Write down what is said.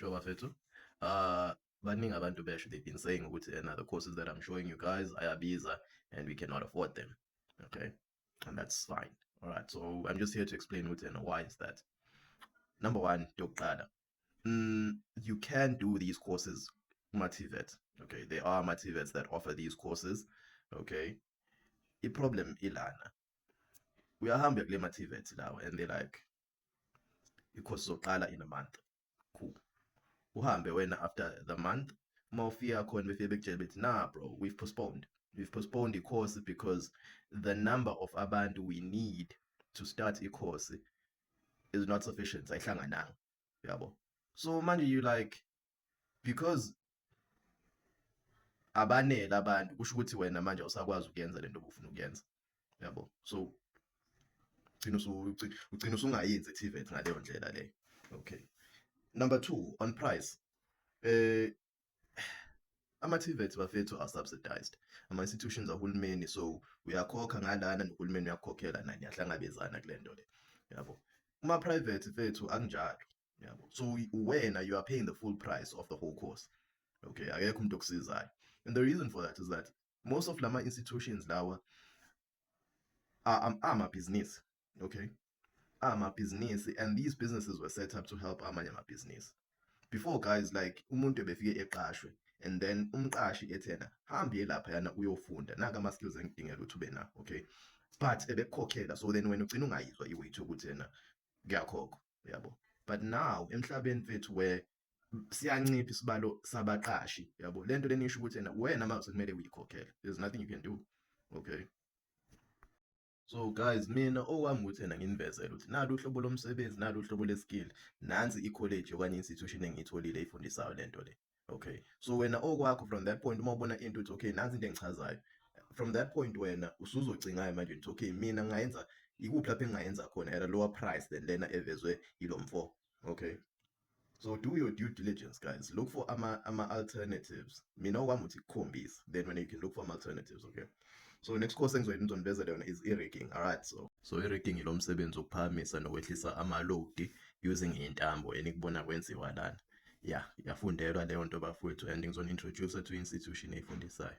Sure bafethu. Baningi abantu besho, they've been saying ukuthi the courses that I'm showing you guys ayabiza and we cannot afford them. Okay? And that's fine. All right. So I'm just here to explain ukuthi why is that. Number one, yokuqala. You can do these courses Mativet. Okay? There are Mativets that offer these courses. Okay? The problem ilana. Uyahamba kule Mativet lawo and they're like i-course zoqala in a month. Cool. Uhambe wena after the month mawufika khona befike bekutshela bethi nah bro, we've postponed the course because the number of abantu we need to start i-course is not sufficient, ayihlangananga, yabo. So manje you like, because abanele abantu kusho ukuthi wena manje awusakwazi ukuyenza lento obufuna ukuyenza, yabo. So ugcina usungayenzi i-TVET ngaleyo ndlela leyo. Okay. Number two, on price. Ama-TVET bafethu are subsidized. Ama-institutions ahulumeni, so uyakhokha ngalana nohulumeni uyakukhokhela nani, niyahlangabezana kule nto le, yabo. Uma-private fethu akunjalo, yabo. So wena you are paying the full price of the whole course. Okay, akekho umuntu okusizayo. And the reason for that is that most of lama institutions lawa are amabhizinisi, okay? Amabhizinisi, and these businesses were set up to help amanye amabhizinisi. Before, guys, like umuntu ebefike eqashwe and then umqashi ethena hambe lapha yana uyofunda naka ama skills engidingela ukuthi ube na, okay? But ebekukhokhela, so then wena ugcina ungayizwa iwethu ukuthi yena kuyakhokha, yabo. But now emhlabeni fethu where siyancipha isibalo sabaqashi, yabo, lento lenisho ukuthi yena wena manje kumele uyikhokhele. There's nothing you can do, okay? So guys, mina owami ukuthi yena ngindivezele ukuthi nalo uhlobo lomsebenzi, nalo uhlobo leskill, nansi i-college okanye institution engiyitholile efundisayo lento le. Okay, so wena okwakho from that point uma ubona into ukuthi okay nansi into engichazayo, from that point wena usuzogcingayo manje ukuthi okay mina ngayenza ikuphi lapho engayenza khona at a lower price than lena evezwe yilo mfo. Okay, so do your due diligence, guys. Look for ama alternatives. Mina okwami uthi kukhombisa, then when you can look for alternatives. Okay, so next course engizonivezela yona is i-rigging. All right, so i-rigging ilo msebenzi okuphakamisa nokwehlisa ama-load using intambo enikubona kwenziwa lana. Yeah, yafundelwa leyo nto bafowethu, and ngizoni introduce to institution eyifundisayo.